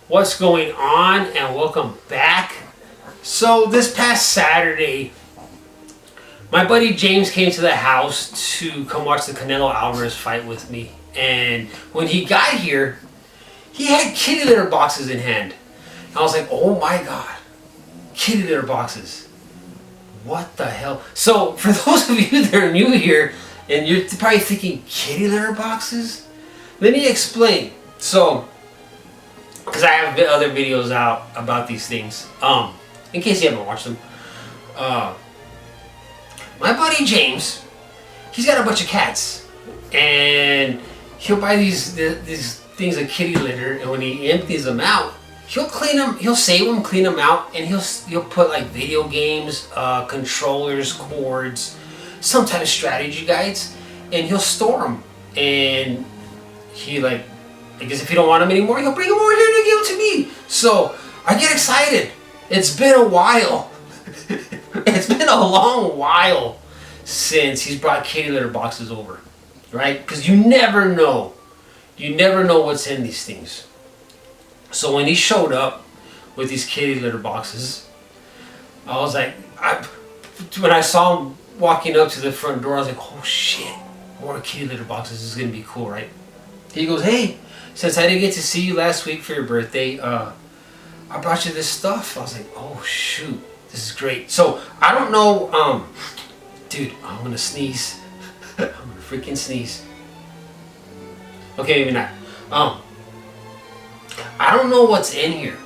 What's going on, and welcome back. So this past Saturday, my buddy James came to the house to come watch the Canelo Alvarez fight with me. And when he got here, he had kitty litter boxes in hand. And I was like, oh my god, kitty litter boxes. What the hell? So for those of you that are new here, and you're probably thinking, kitty litter boxes? Let me explain. So, because I have other videos out about these things, in case you haven't watched them. My buddy James, he's got a bunch of cats, and he'll buy these things of kitty litter, and when he empties them out, he'll clean them, he'll save them, clean them out, and he'll put like video games, controllers, cords, some type of strategy guides, and he'll store them. And he I guess if you don't want them anymore, he'll bring them over here to give them to me. So I get excited. It's been a while. It's been a long while since he's brought kitty litter boxes over, right? Because you never know. You never know what's in these things. So when he showed up with these kitty litter boxes, I was like, when I saw him walking up to the front door, I was like, oh shit, more kitty litter boxes. This is going to be cool, right? He goes, hey, since I didn't get to see you last week for your birthday, I brought you this stuff. I was like, oh shoot, this is great. So I don't know, dude, I'm gonna sneeze. I'm gonna freaking sneeze. Okay, maybe not. I don't know what's in here.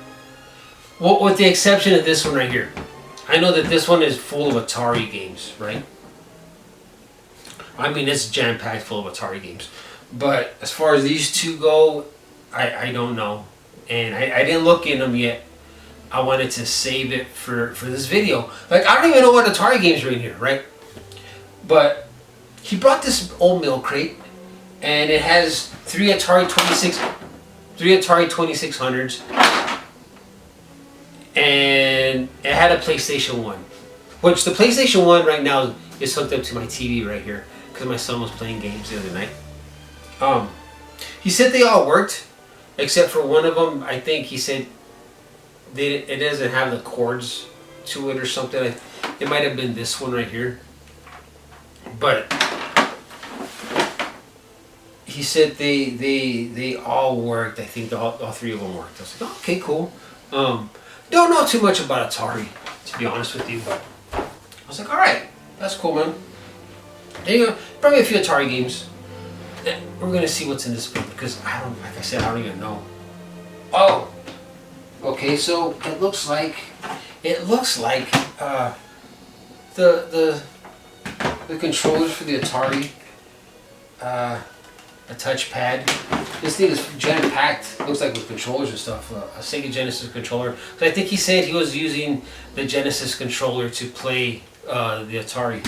Well, with the exception of this one right here. I know that this one is full of Atari games, right? I mean, it's jam-packed full of Atari games. But as far as these two go, I don't know. And I didn't look in them yet. I wanted to save it for this video. Like, I don't even know what Atari games are in here, right? But he brought this old milk crate, and it has three Atari 2600s, and it had a PlayStation 1. Which the PlayStation 1 right now is hooked up to my TV right here, because my son was playing games the other night. He said they all worked, except for one of them. I think he said it doesn't have the cords to it or something. It might have been this one right here. But he said they all worked. I think all three of them worked. I was like, oh, okay, cool. Don't know too much about Atari, to be honest with you, but I was like, all right, that's cool, man. There you go. Probably a few Atari games. We're gonna see what's in this book because like I said, I don't even know. Oh, okay. So it looks like the controllers for the Atari, a touchpad. This thing is jam-packed. Looks like with controllers and stuff. A Sega Genesis controller. So I think he said he was using the Genesis controller to play the Atari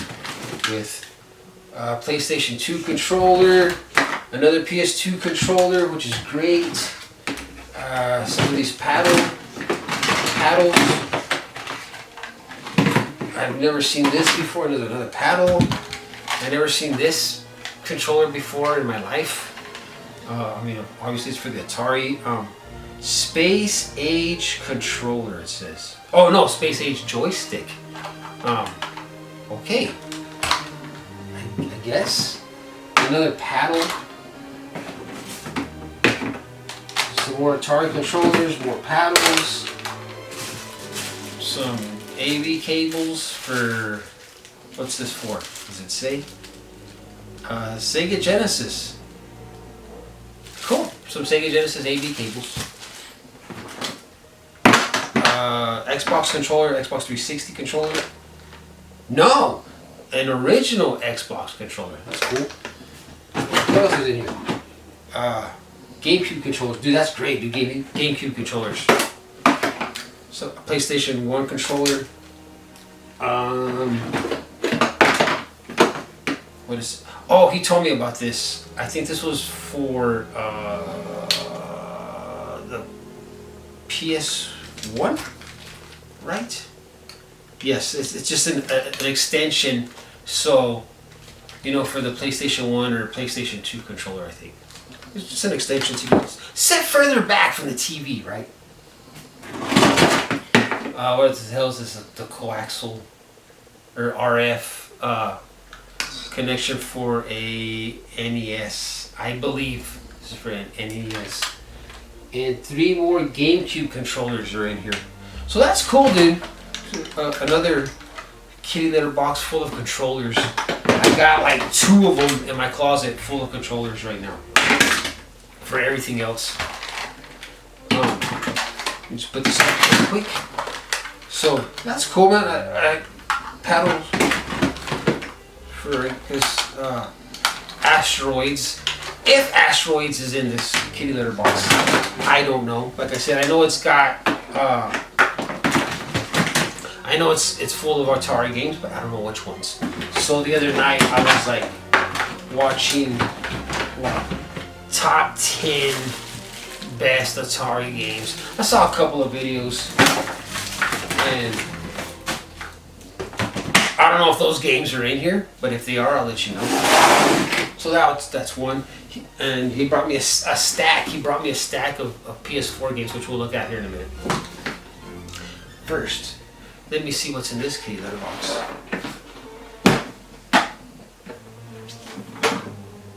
with. PlayStation 2 controller, another PS2 controller, which is great. Some of these paddles. I've never seen this before. There's another paddle. I've never seen this controller before in my life. I mean, obviously it's for the Atari. Space Age controller, it says. Oh no, Space Age joystick. Okay. I guess. Another paddle. Some more Atari controllers, more paddles. Some AV cables for, what's this for? Does it say? Sega Genesis. Cool. Some Sega Genesis AV cables. Xbox controller, Xbox 360 controller. No! An original Xbox controller. That's cool. What else is in here? GameCube controllers. Dude, that's great, dude. GameCube controllers. So, a PlayStation 1 controller. What is it? Oh, he told me about this. I think this was for the PS1, right? Yes, it's just an extension. So, you know, for the PlayStation 1 or PlayStation 2 controller, I think. It's just an extension so you can set further back from the TV, right? What the hell is this? The coaxial or RF connection for a NES, I believe. This is for an NES. And 3 more GameCube controllers are in here. So that's cool, dude. Another kitty litter box full of controllers. I got like 2 of them in my closet full of controllers right now. For everything else. Let me just put this up real quick. So that's cool, man. I paddled for this Asteroids. If Asteroids is in this kitty litter box, I don't know. Like I said, I know it's got. I know it's full of Atari games, but I don't know which ones. So the other night I was like watching top 10 best Atari games. I saw a couple of videos, and I don't know if those games are in here, but if they are, I'll let you know. So that's one. And he brought me a stack. He brought me a stack of PS4 games, which we'll look at here in a minute. First, let me see what's in this kitty litter box.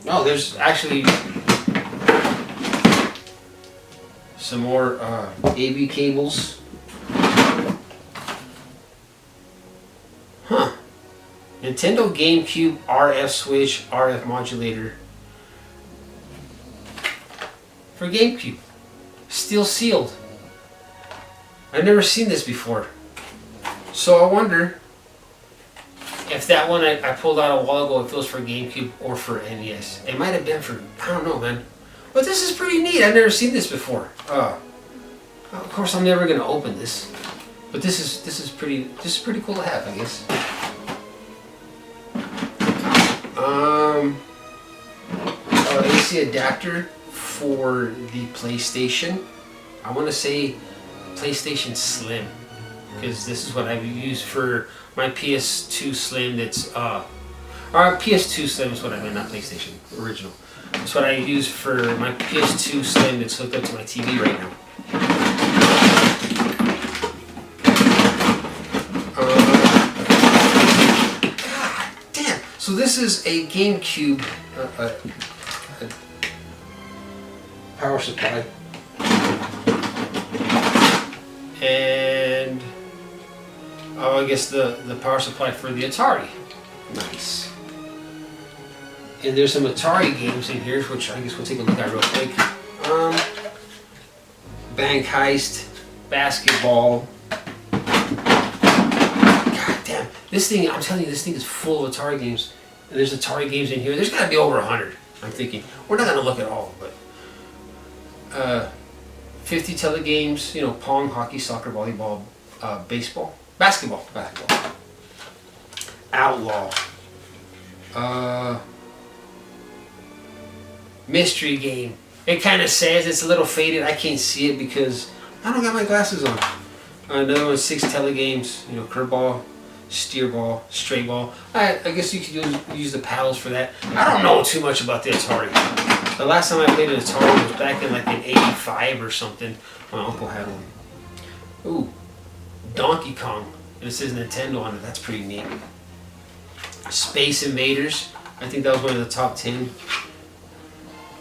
Oh, there's actually some more AV cables. Huh. Nintendo GameCube RF switch, RF modulator. For GameCube. Still sealed. I've never seen this before. So I wonder if that one I pulled out a while ago, if it was for GameCube or for NES. It might have been for, I don't know, man. But this is pretty neat. I've never seen this before. Of course, I'm never going to open this. But this is pretty cool to have, I guess. AC adapter for the PlayStation. I want to say PlayStation Slim, because this is what I've used for my PS2 Slim. That's or PS2 Slim is what I meant, not PlayStation original. That's what I use for my PS2 Slim that's hooked up to my TV right now. God damn! So this is a GameCube power supply. And I guess the power supply for the Atari. Nice. And there's some Atari games in here, which I guess we'll take a look at real quick. Bank Heist, basketball. God damn. This thing, I'm telling you, this thing is full of Atari games. And there's Atari games in here. There's got to be over 100, I'm thinking. We're not going to look at all, but 50 telegames, you know, pong, hockey, soccer, volleyball, baseball, basketball. Outlaw. Mystery game. It kind of says it's a little faded. I can't see it because I don't got my glasses on. Another one, 6 telegames, you know, curveball, steer ball, straight ball. I guess you could use the paddles for that. I don't know too much about the Atari. The last time I played an Atari was back in like in '85 or something. My uncle had one. Ooh, Donkey Kong. And it says Nintendo on it. That's pretty neat. Space Invaders. I think that was one of the top 10.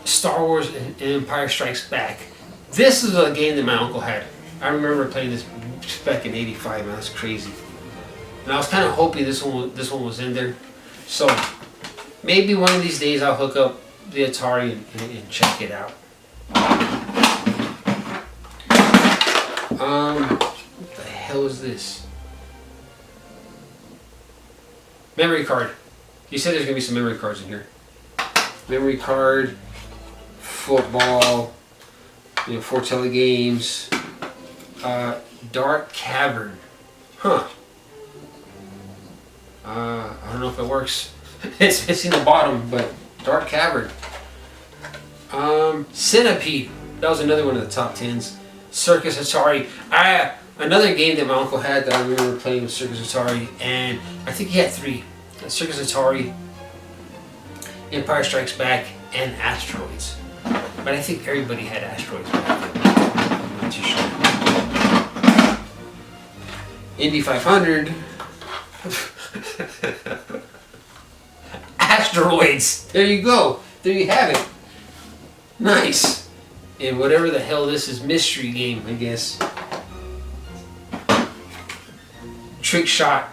Star Wars and Empire Strikes Back. This is a game that my uncle had. I remember playing this back in '85. Man, that's crazy. And I was kind of hoping this one was in there. So maybe one of these days I'll hook up the Atari and check it out. What the hell is this? Memory card. You said there's gonna be some memory cards in here. Memory card, football, you know, 4 telegames, Dark Cavern. Huh. I don't know if it works. It's missing the bottom, but Dark Cavern. Centipede. That was another one of the top 10s. Circus Atari. Another game that my uncle had that I remember playing with Circus Atari, and I think he had 3. Circus Atari, Empire Strikes Back, and Asteroids. But I think everybody had Asteroids back then. I'm not too sure. Indy 500. Asteroids. There you go. There you have it. Nice. And whatever the hell this is, mystery game, I guess. Trick shot.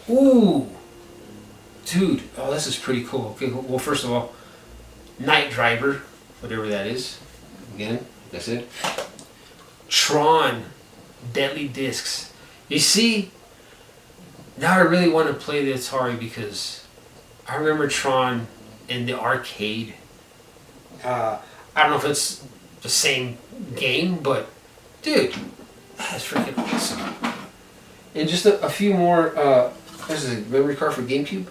Ooh. Dude. Oh, this is pretty cool. Okay, well, first of all, Night Driver, whatever that is. Again, like I said. Tron. Deadly Discs. You see, now I really want to play the Atari because I remember Tron in the arcade. I don't know if it's the same game, but dude, that's freaking awesome. And just a few more. This is a memory card for GameCube.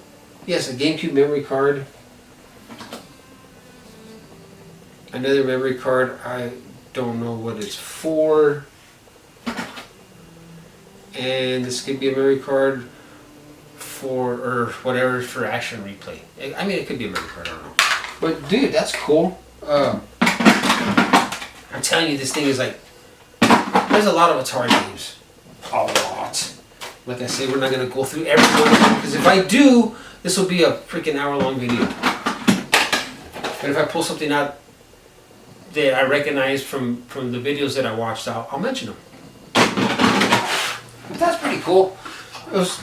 Yes, a GameCube memory card. Another memory card. I don't know what it's for. And this could be a memory card for, or whatever, for Action Replay. I mean, it could be a memory card, I don't know. But dude, that's cool. I'm telling you, this thing is like, there's a lot of Atari games. A lot. Like I said, we're not going to go through every one of them, because if I do, this will be a freaking hour-long video. But if I pull something out that I recognize from the videos that I watched, I'll mention them. But that's pretty cool. Those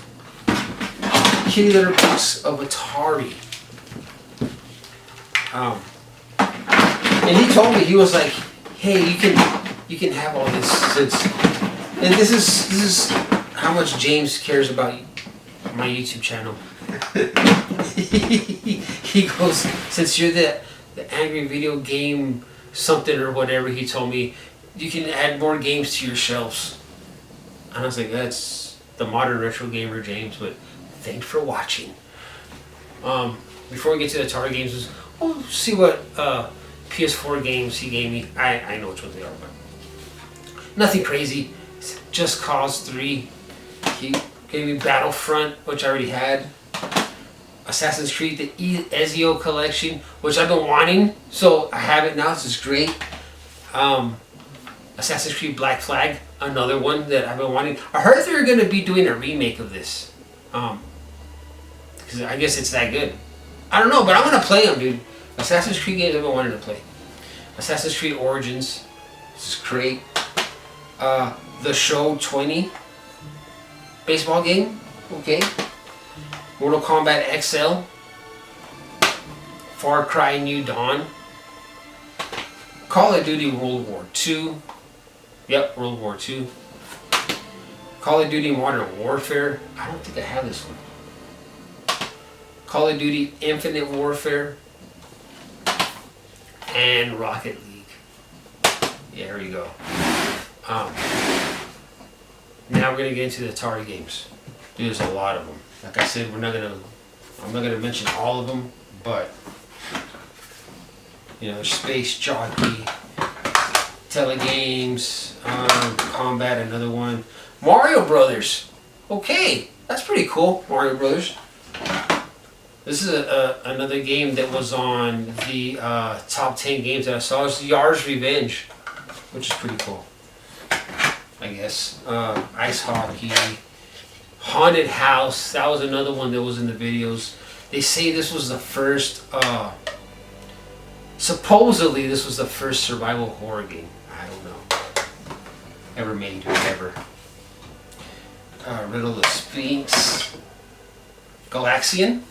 kitty litter books of Atari. And he told me, he was like, "Hey, you can have all this since." And this is how much James cares about my YouTube channel. He goes, "Since you're the angry video game something or whatever," he told me, "you can add more games to your shelves." And I was like, that's the modern retro gamer, James, but thanks for watching. Before we get to the Atari games, we'll see what PS4 games he gave me. I know which ones they are, but nothing crazy. Just Cause 3. He gave me Battlefront, which I already had. Assassin's Creed, the Ezio collection, which I've been wanting, so I have it now. This is great. Assassin's Creed Black Flag, another one that I've been wanting. I heard they were going to be doing a remake of this. Because I guess it's that good. I don't know, but I'm going to play them, dude. Assassin's Creed games I've been wanting to play. Assassin's Creed Origins. This is great. The Show 20. Baseball game. Okay. Mortal Kombat XL. Far Cry New Dawn. Call of Duty World War II. Yep, World War II. Call of Duty Modern Warfare. I don't think I have this one. Call of Duty Infinite Warfare. And Rocket League. Yeah, there you go. Now we're going to get into the Atari games. There's a lot of them. Like I said, I'm not gonna mention all of them, but you know, Space Jockey, Telegames, Combat, another one, Mario Brothers. Okay, that's pretty cool. Mario Brothers. This is another game that was on the top 10 games that I saw. It's Yar's Revenge, which is pretty cool, I guess. Ice hockey. Haunted House, that was another one that was in the videos. They say this was the first, supposedly this was the first survival horror game. I don't know. Ever made, ever. Riddle of Sphinx. Galaxian.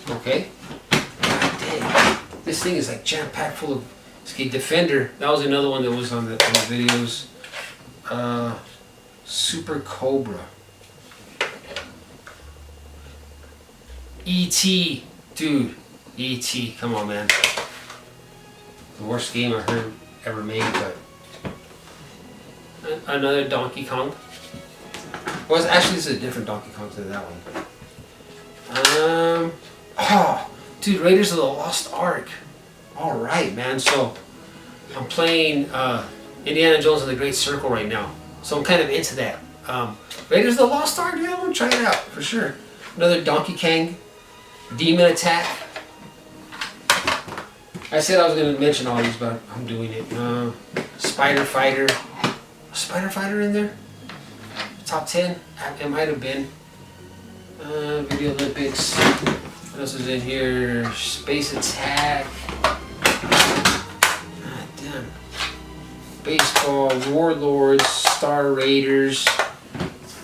Okay. God dang. This thing is like jam-packed full of... Okay, Defender, that was another one that was on the videos. Super Cobra. E.T. Dude, E.T. Come on, man. The worst game I heard ever made, but... Another Donkey Kong. Well, actually, this is a different Donkey Kong than that one. Oh, dude, Raiders of the Lost Ark. Alright, man, so... I'm playing Indiana Jones and the Great Circle right now. So I'm kind of into that. Raiders of the Lost Ark, yeah, I'm going to try it out, for sure. Another Donkey Kong. Demon Attack. I said I was going to mention all these, but I'm doing it. Spider Fighter. Spider Fighter in there? Top 10? It might have been. Video Olympics. What else is in here? Space Attack. God damn. Baseball, Warlords, Star Raiders.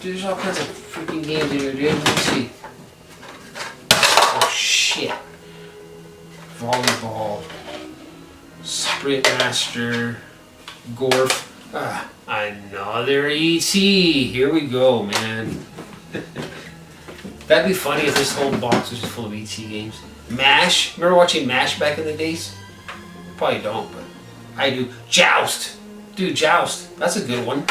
Dude, there's all kinds of freaking games in here, dude. Let me see. Oh, shit. Volleyball. Sprint Master. Gorf. Another E.T. Here we go, man. That'd be funny if this whole box was just full of E.T. games. MASH. Remember watching MASH back in the days? Probably don't, but I do. Joust. Dude, Joust. That's a good one.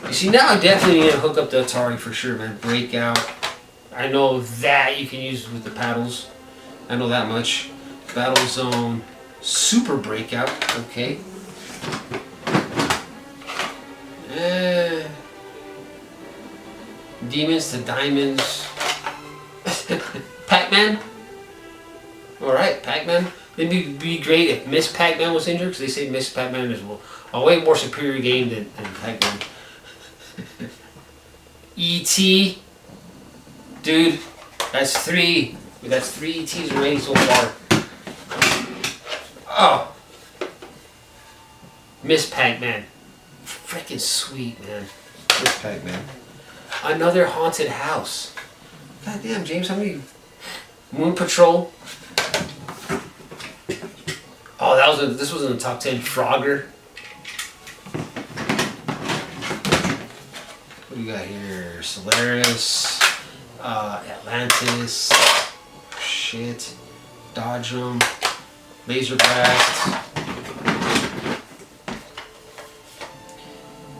You see, now I definitely need to hook up the Atari for sure, man. Breakout. I know that you can use with the paddles. I know that much. Battle Zone. Super Breakout. Okay. Demons to Diamonds. Pac-Man. Alright, Pac-Man. It'd be great if Miss Pac-Man was in here, because they say Miss Pac-Man is a way more superior game than Pac-Man. E.T. Dude, that's 3. That's 3 E.T.s already so far. Oh. Miss Pac-Man. Freaking sweet, man. Miss Pac-Man. Another haunted house. God damn, James, how many? Moon Patrol. Oh, this was in the top 10. Frogger. What do we got here? Solaris. Atlantis. Shit. Dodge 'em. Laser Blast.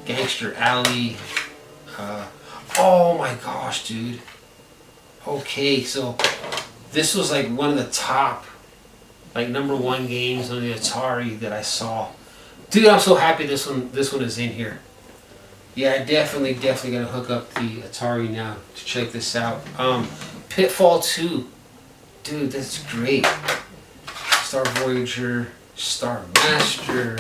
Gangster Alley. Oh my gosh, dude. Okay, so this was like one of the top, like #1 games on the Atari that I saw. Dude, I'm so happy this one is in here. Yeah, I definitely gotta hook up the Atari now to check this out. Pitfall 2. Dude, that's great. Star Voyager, Star Master.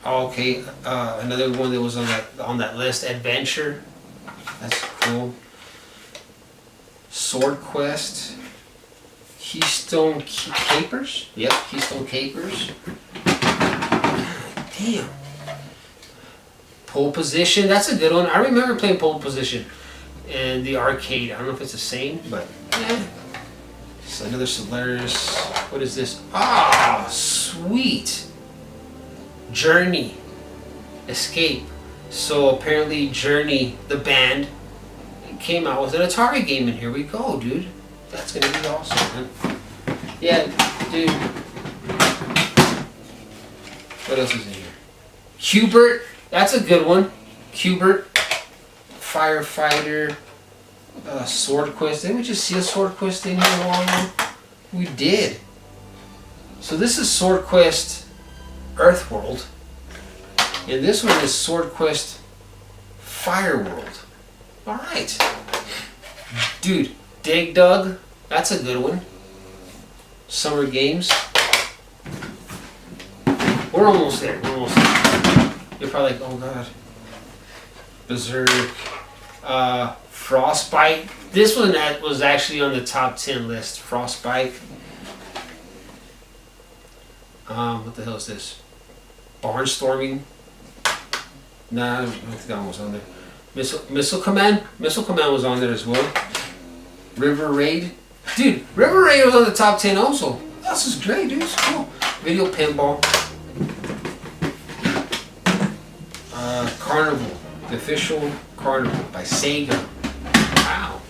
Okay, another one that was on that list, Adventure. That's cool. Sword Quest. Keystone Capers? Yep, Keystone Capers. Damn. Pole Position, that's a good one. I remember playing Pole Position in the arcade. I don't know if it's the same, but yeah. So another Solaris. What is this? Ah, sweet. Journey. Escape. So apparently Journey, the band, came out with an Atari game, and here we go, dude. That's gonna be awesome, man. Yeah, dude. What else is in here? Hubert. That's a good one. Hubert. Firefighter. Sword Quest. Didn't we just see a Sword Quest in here a while ago? We did. So this is Sword Quest Earthworld. And this one is Sword Quest Fireworld. Alright. Dude, Dig Dug. That's a good one. Summer Games. We're almost there. You're probably like, oh god. Berserk. Frostbite. This one was actually on the top 10 list. Frostbite. What the hell is this? Barnstorming. Nah, I don't think that one was on there. Missile Command. Missile Command was on there as well. River Raid. Dude, River Raid was on the top 10 also. This is great, dude. It's cool. Video Pinball. Carnival. The Official Carnival by Sega. Wow.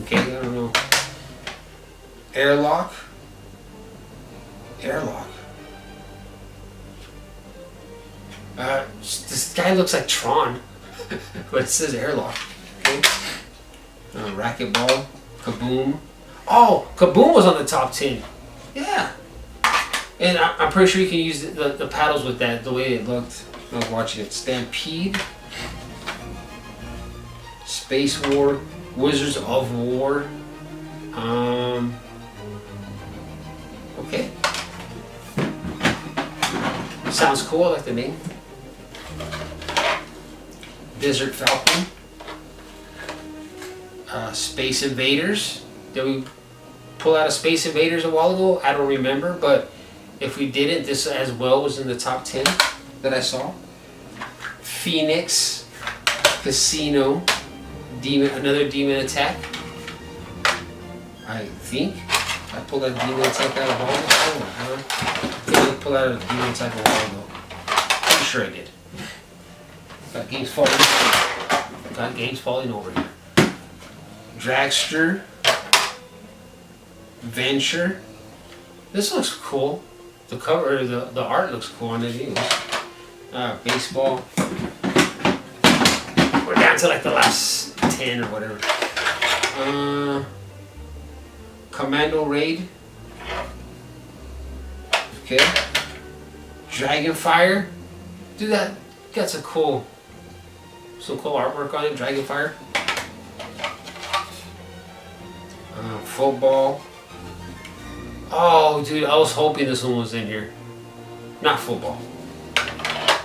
Okay, I don't know. Airlock. This guy looks like Tron, but it says Airlock. Okay. Racquetball. Kaboom. Oh, Kaboom was on the top 10. Yeah. And I'm pretty sure you can use the paddles with that, the way it looked. I was watching it. Stampede. Space War. Wizards of War. Okay. Sounds cool, I like the name. Desert Falcon. Space Invaders. Did we pull out of Space Invaders a while ago? I don't remember, but if we didn't, this as well was in the top 10 that I saw. Phoenix Casino. Another Demon Attack. I think I pulled that Demon Attack out a while ago. I think I pulled out a Demon Attack a while ago. Pretty sure I did. Got games falling over here. Dragster. Venture. This looks cool. The cover, the art looks cool on it. Baseball. We're down to like the last 10 or whatever. Commando Raid. Okay. Dragonfire. Dude, that got some cool artwork on it. Dragonfire. Football. Oh, dude, I was hoping this one was in here. Not football.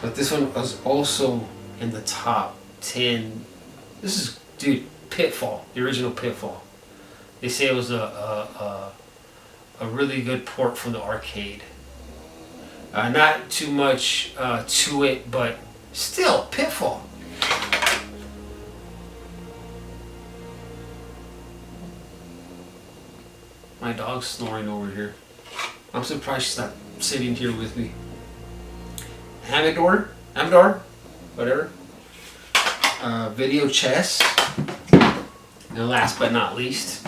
But this one was also in the top 10. This is, dude, Pitfall. The original Pitfall. They say it was a really good port from the arcade. Not too much to it, but still, Pitfall. My dog's snoring over here. I'm surprised she's not sitting here with me. Amador, whatever. Video chess. And last but not least,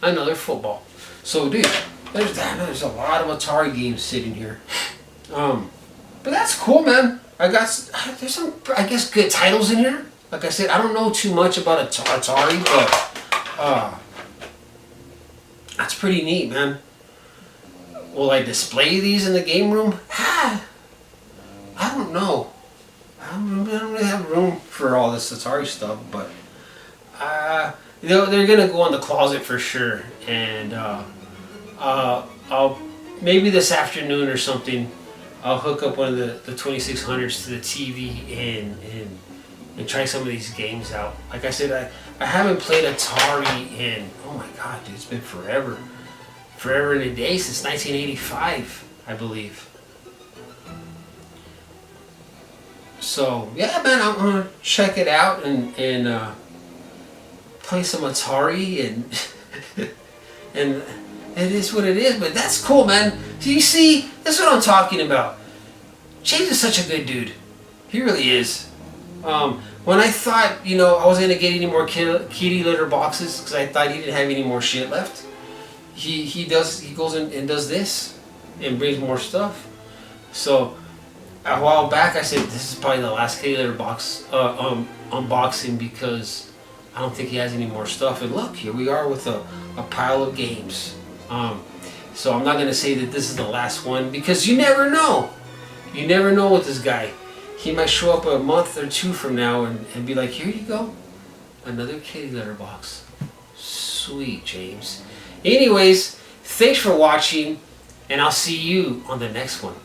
another football. So, dude, there's a lot of Atari games sitting here. But that's cool, man. There's some, I guess, good titles in here. Like I said, I don't know too much about Atari, but that's pretty neat, man. Will I display these in the game room? I don't know. I don't really have room for all this Atari stuff, but they're gonna go in the closet for sure. And I'll maybe this afternoon or something, I'll hook up one of the 2600s to the TV and try some of these games out. Like I said, I haven't played Atari in, oh my god, dude, it's been forever. Forever and a day, since 1985, I believe. So, yeah, man, I'm going to check it out and play some Atari, and and it is what it is, but that's cool, man. So you see, that's what I'm talking about. James is such a good dude. He really is. When I thought, I wasn't going to get any more kitty litter boxes, because I thought he didn't have any more shit left, he goes in and does this and brings more stuff. So a while back I said this is probably the last kitty litter box unboxing, because I don't think he has any more stuff. And look, here we are with a pile of games. So I'm not going to say that this is the last one, because you never know. You never know with this guy. He might show up a month or two from now and be like, here you go, another kitty litter box. Sweet, James. Anyways, thanks for watching, and I'll see you on the next one.